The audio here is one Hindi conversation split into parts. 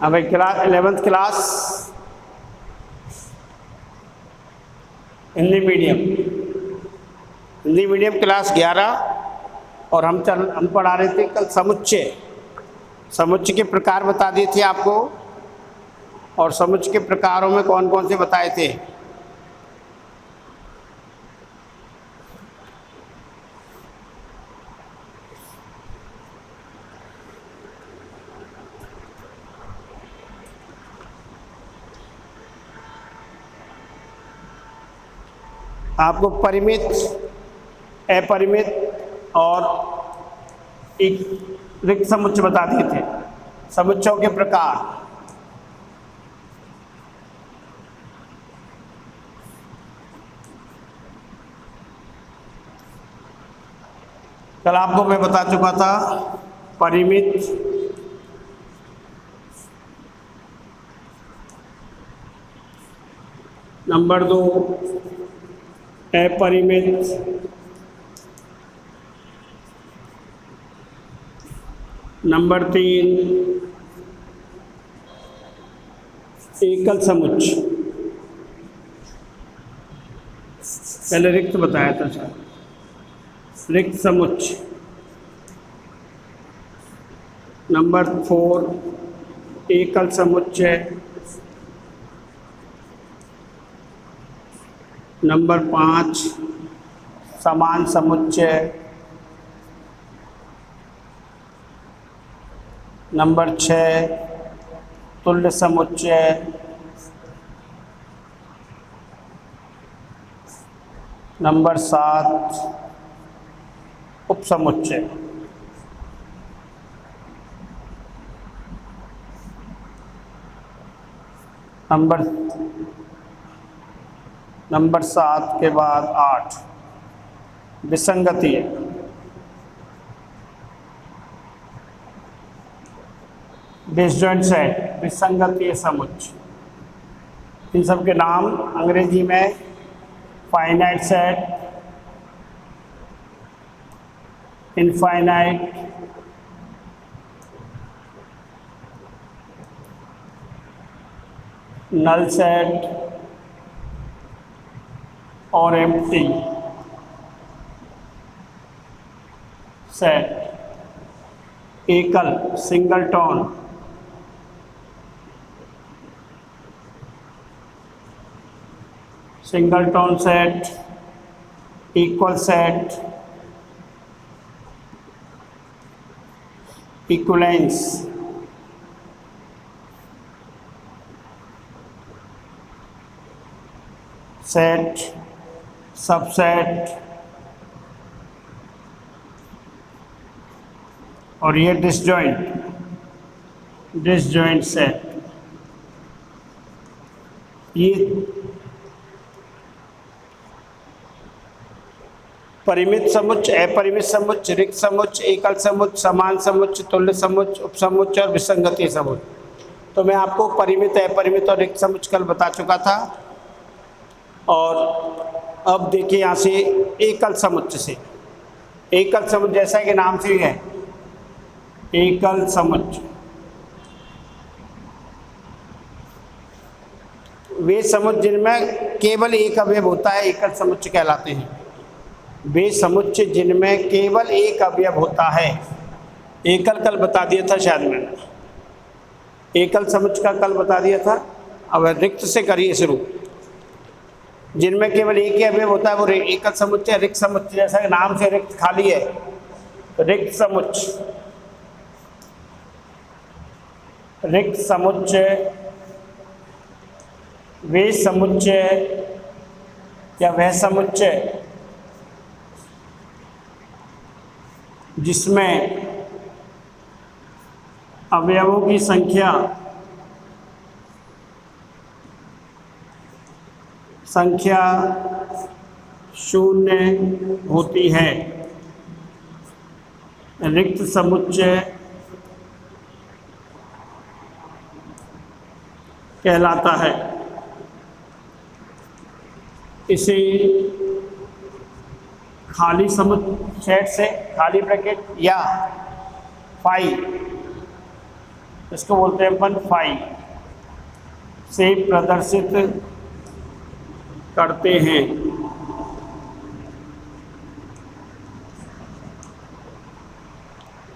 अब class 11th class Hindi medium class 11 और हम पढ़ा रहे थे कल समुच्चय के प्रकार बता दिए थे आपको। और समुच्चय के प्रकारों में कौन कौन से बताए थे? आपको परिमित, अपरिमित और एक रिक्त समुच्चय बता दिए थे। समुच्चयों के प्रकार, कल आपको मैं बता चुका था। परिमित, नंबर 2 अपरिमित, नंबर 3 एकल समुच्चय। पहले रिक्त बताया था सर, रिक्त समुच्चय। नंबर 4 एकल समुच्चय। नंबर 5 समान समुच्चय। नंबर 6 तुल्य समुच्चय। नंबर 7 उपसमुच्चय। नंबर 7 के बाद 8 विसंगति है। डिसजॉइंट सेट, विसंगतीय समुच्चय। इन सब के नाम अंग्रेजी में finite set, infinite, null set और एम्प्टी सेट। एकल, singleton, singleton set, equal set, equivalence, set, subset और ये डिसजॉइंट सेट। ये परिमित समुच्चय, अपरिमित समुच्चय, रिक्त समुच्चय, एकल समुच्चय, समान समुच्चय, तुल्य समुच्चय, उपसमुच्चय और विसंगतीय समुच्चय। तो मैं आपको परिमित, अपरिमित और रिक्त समुच्चय कल बता चुका था। और अब देखिए यहाँ से एकल समुच्चय से। एकल समुच्चय जैसा कि नाम से ही है, एकल समुच्चय। वे समुच्चय जिनमें केवल एक अवयव होता है एकल समुच्चय कहलाते हैं। वे समुच्चय जिनमें केवल एक अवयव होता है। एकल कल बता दिया था शायद मैंने, एकल समुच्चय का कल बता दिया था। अब रिक्त से करिए शुरू। जिनमें केवल एक ही अवयव होता है वो एकल समुच्चय। रिक्त समुच्चय जैसा कि नाम से रिक्त खाली है, रिक्त समुच्चय। रिक्त समुच्चय वे समुच्चय या वह समुच्चय जिसमें अवयवों की संख्या शून्य होती है। रिक्त समुच्चय कहलाता है। इसे खाली समुच्चय से, खाली ब्रैकेट या फाई इसको बोलते हैं अपन फाई से प्रदर्शित करते हैं।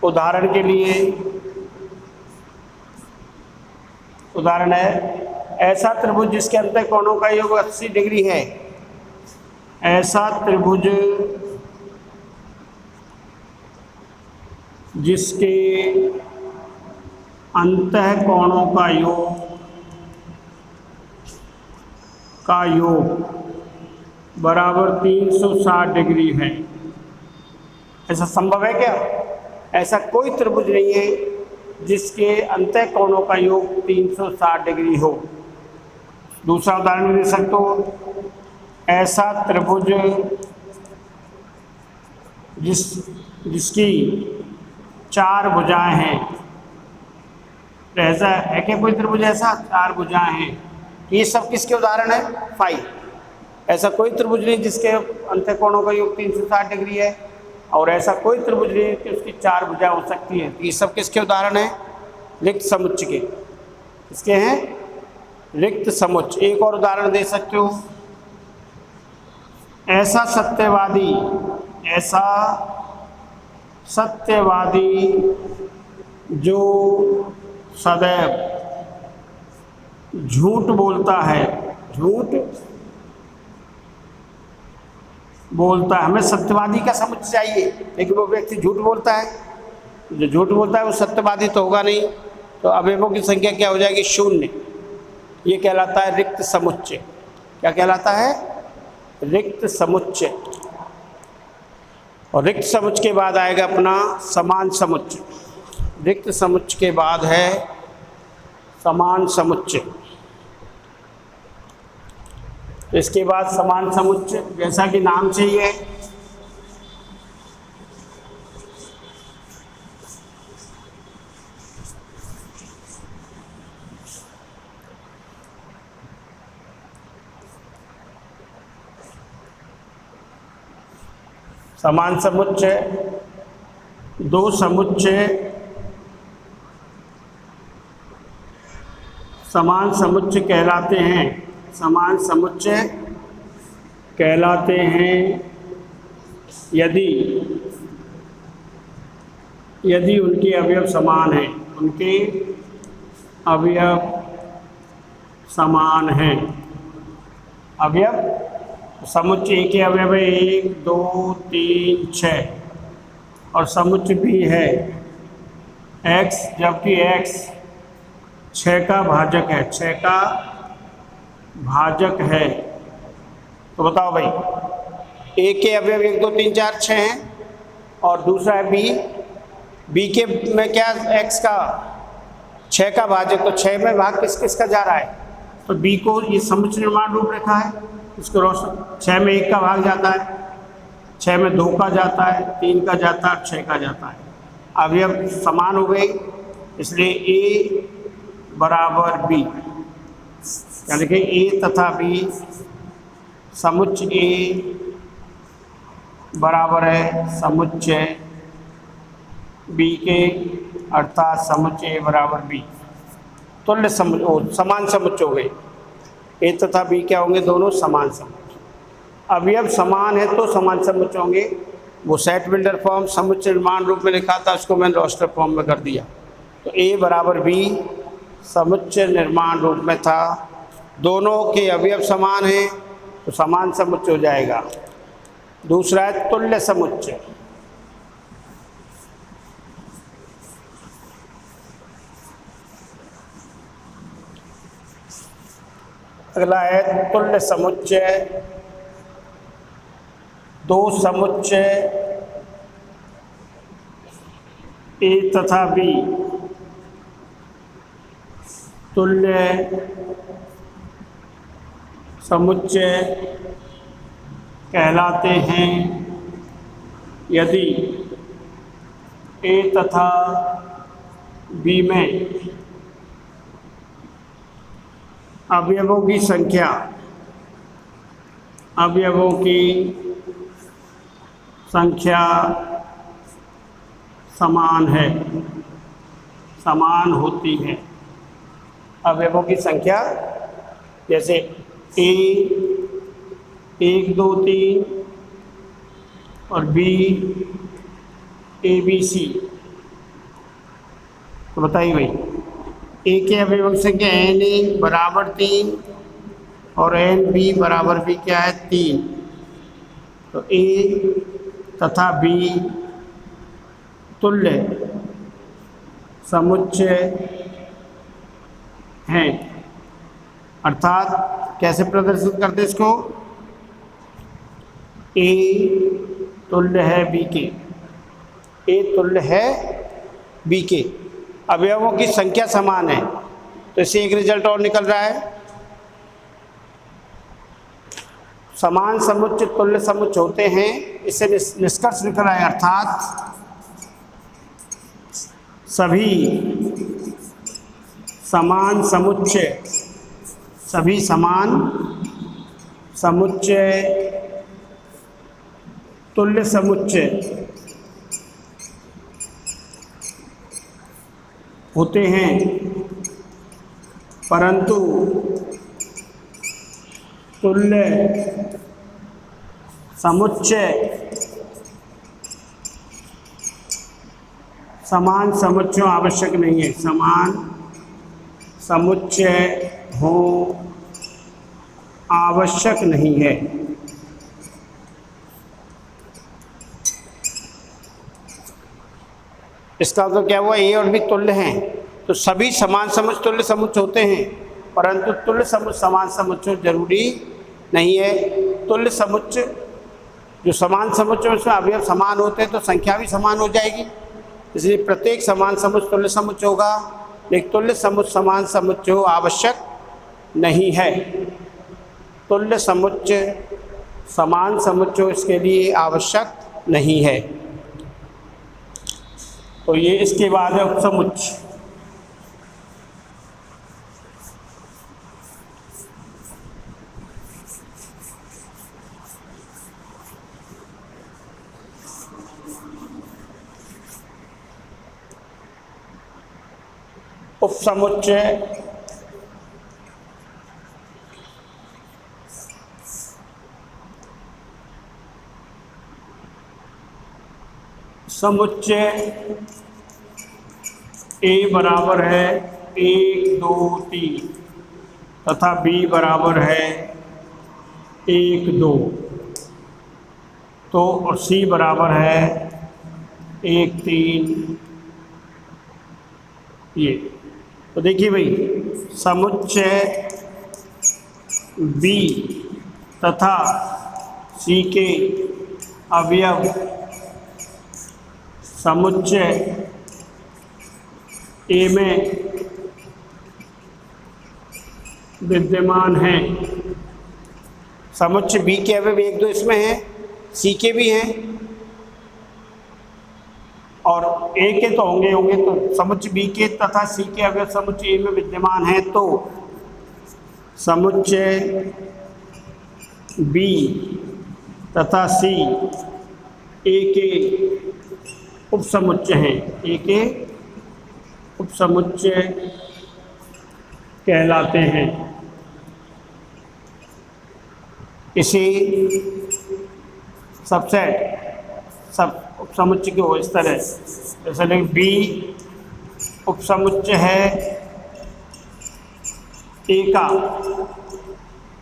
उदाहरण के लिए उदाहरण है, ऐसा त्रिभुज जिसके अंतः कोणों का योग 80 डिग्री है। ऐसा त्रिभुज जिसके अंतः कोणों का योग बराबर 360 डिग्री है। ऐसा संभव है क्या? ऐसा कोई त्रिभुज नहीं है जिसके अंतः कोणों का योग 360 डिग्री हो। दूसरा उदाहरण दे सकते हो, ऐसा त्रिभुज जिसकी 4 भुजाएं हैं। ऐसा है क्या कोई त्रिभुज ऐसा 4 भुजाएं हैं? ये सब किसके उदाहरण है? फाई। ऐसा कोई त्रिभुज नहीं जिसके अंतः कोणों का योग 360 डिग्री है, और ऐसा कोई त्रिभुज नहीं कि उसकी 4 भुजा हो सकती है। ये सब किसके उदाहरण हैं? रिक्त समुच्चय के। किसके हैं? रिक्त समुच्चय। एक और उदाहरण दे सकते हो, ऐसा सत्यवादी जो सदैव झूठ बोलता है। हमें सत्यवादी का समुच्चय चाहिए, लेकिन वो व्यक्ति झूठ बोलता है। जो झूठ बोलता है वो सत्यवादी तो होगा नहीं, तो अवयवों की संख्या क्या हो जाएगी? 0। ये कहलाता है रिक्त समुच्चय। क्या कहलाता है? रिक्त समुच्चय। और रिक्त समुच्चय के बाद आएगा अपना समान समुच्चय। रिक्त समुच्चय के बाद है समान समुच्चय। तो इसके बाद समान समुच्चय, जैसा कि नाम से ही है, समान समुच्चय, दो समुच्चय समान समुच्चय कहलाते हैं। समान समुच्चय कहलाते हैं यदि उनके अवयव समान हैं। उनके अवयव समान हैं। अवयव समुच्चय के अवयव 1 2 3 6 और समुच्चय भी है x, जबकि x 6 का भाजक है। 6 का भाजक है। तो बताओ भाई, a के अवयव 1 2 3 4 6 हैं, और दूसरा है b के में क्या x का 6 का भाजक, तो 6 में भाग किस किस का जा रहा है? तो b को ये समुच्चय निर्माण रूप रेखा है, इसको रोशन 6 में 1 का भाग जाता है, 6 में 2 का जाता है, 3 का जाता है, 6 का जाता है। अवयव समान हो गए, इसलिए a बराबर b, यानी कि a तथा b समुच्चय a बराबर है समुच्चय b के, अर्थात समुच्चय a बराबर b। तुल्य समान समुच्चय हो गए। ए तथा बी क्या होंगे? दोनों समान समुच्चय। अवयव समान है तो समान समुच्चय होंगे। वो सेट बिल्डर फॉर्म समुच्चय निर्माण रूप में लिखा था, उसको मैंने रोस्टर फॉर्म में कर दिया। तो ए बराबर बी समुच्चय निर्माण रूप में था। दोनों के अवयव समान हैं तो समान समुच्चय हो जाएगा। दूसरा है तुल्य समुच्चय। अगला है तुल्य समुच्चय। दो समुच्चय ए तथा बी तुल्य समुच्चय कहलाते हैं यदि ए तथा बी में अवयवों की संख्या समान है। समान होती है। अवयवों की संख्या जैसे ए 1 2 3 और बी ABC। तो बताइए भाई, ए के अवयवों की संख्या NA बराबर 3 और NB बराबर भी क्या है 3। तो A तथा B तुल्य समुच्चय हैं। अर्थात कैसे प्रदर्शित करते इसको, A तुल्य है B के, A तुल्य है B के, अवयवों की संख्या समान है। तो इससे एक रिजल्ट और निकल रहा है, समान समुच्चय तुल्य समुच्चय होते हैं, इससे निष्कर्ष निकल रहा है। अर्थात सभी समान समुच्चय, सभी समान समुच्चय तुल्य समुच्चय होते हैं, परंतु तुल्य समुच्चय समान समुच्चय आवश्यक नहीं है। समान समुच्चय हो आवश्यक नहीं है। इसका मतलब क्या हुआ, ए और बी तुल्य हैं, तो सभी समान समुच्चय तुल्य समुच्चय होते हैं, परंतु तुल्य समुच्चय समान समुच्चय जरूरी नहीं है। तुल्य समुच्चय जो समान समुच्चय उसमें अवयव समान होते हैं तो संख्या भी समान हो जाएगी, इसलिए प्रत्येक समान समुच्चय तुल्य समुच्चय होगा, लेकिन तुल्य समुच्चय समान समुच्चय हो आवश्यक नहीं है। तुल्य समुच्चय समान समुच्चय इसके लिए आवश्यक नहीं है। तो ये इसके बाद है उपसमुच्चय। उपसमुच्चय समुच्चय ए बराबर है 1 2 3 तथा बी बराबर है 1 2, तो और सी बराबर है 1 3। ये तो देखिए भाई, समुच्चय बी तथा सी के अवयव समुच्चय ए में विद्यमान हैं। समुच्चय बी के अवयव 1 2 इसमें हैं, सी के भी हैं और ए के तो होंगे। तो समुच्चय बी के तथा सी के अवयव समुच्चय ए में विद्यमान हैं, तो समुच्चय बी तथा सी ए के उपसमुच्चय हैं, ए के उपसमुच्चय कहलाते हैं। इसी सबसेट सब उपसमुच्चय को इस तरह जैसे लेकिन बी उपसमुच्चय है ए का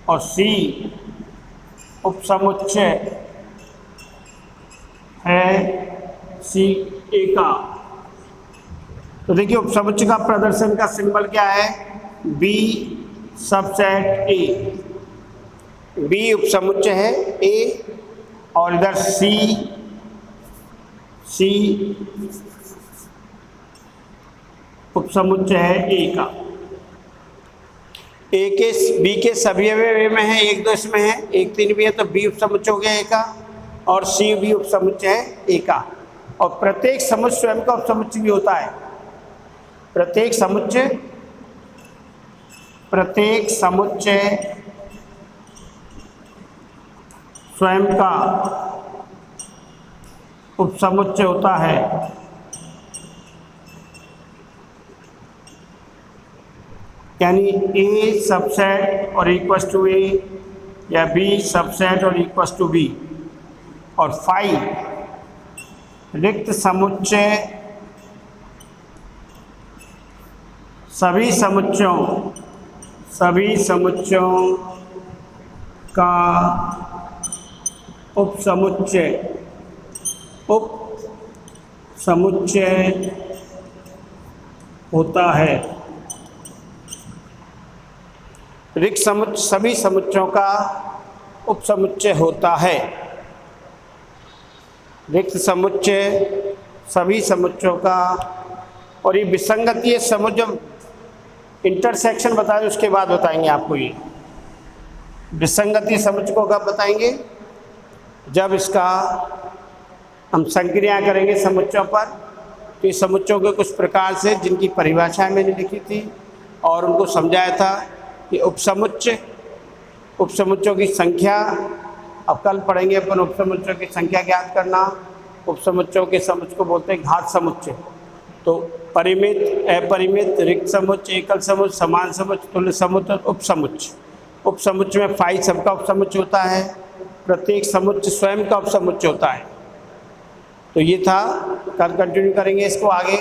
और सी उपसमुच्चय है सी ए का। तो देखिए उपसमुच्चय का प्रदर्शन का सिंबल क्या है, बी सबसेट ए। बी उपसमुच्चय है ए और इधर सी उपसमुच्चय है ए का। ए के बी के सभी अवयव में है, 1 2 इसमें है, 1 3 भी है, तो बी उपसमुच्चय हो गया ए का और सी भी उपसमुच्चय है ए का। और प्रत्येक समुच्चय स्वयं का उपसमुच्चय भी होता है। प्रत्येक समुच्चय स्वयं का उपसमुच्चय होता है। यानी ए सबसेट और इक्वल्स टू ए या बी सबसेट और इक्वल्स टू बी। और फाई रिक्त समुच्चय सभी समुच्चयों का उपसमुच्चय होता है। रिक्त समुच्चय सभी समुच्चयों का उपसमुच्चय होता है। रिक्त समुच्चय सभी समुच्चयों का, और ये विसंगति समुच्चय इंटरसेक्शन बता दें उसके बाद बताएंगे आपको। ये विसंगति समुच्चय को कब बताएंगे? जब इसका हम संक्रिया करेंगे समुच्चयों पर। तो ये समुच्चयों के कुछ प्रकार से जिनकी परिभाषाएं मैंने लिखी थी और उनको समझाया था कि उपसमुच्चयों की संख्या, अब कल पढ़ेंगे अपन उपसमुच्चयों की संख्या ज्ञात करना। उपसमुच्चयों के समुच्चय को बोलते हैं घात समुच्चय। तो परिमित, अपरिमित, रिक्त समुच्चय, एकल समुच्चय, समान समुच्चय, तुल्य समुच्चय, उपसमुच्चय। उपसमुच्चय में फाई सबका उपसमुच्चय होता है, प्रत्येक समुच्चय स्वयं का उपसमुच्चय होता है। तो ये था, कल कंटिन्यू करेंगे इसको आगे।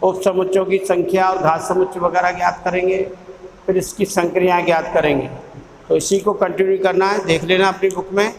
उपसमुच्चयों की संख्या और घात समुच्चय वगैरह ज्ञात करेंगे, फिर इसकी संक्रियाएं ज्ञात करेंगे। तो इसी को कंटिन्यू करना है, देख लेना अपनी बुक में।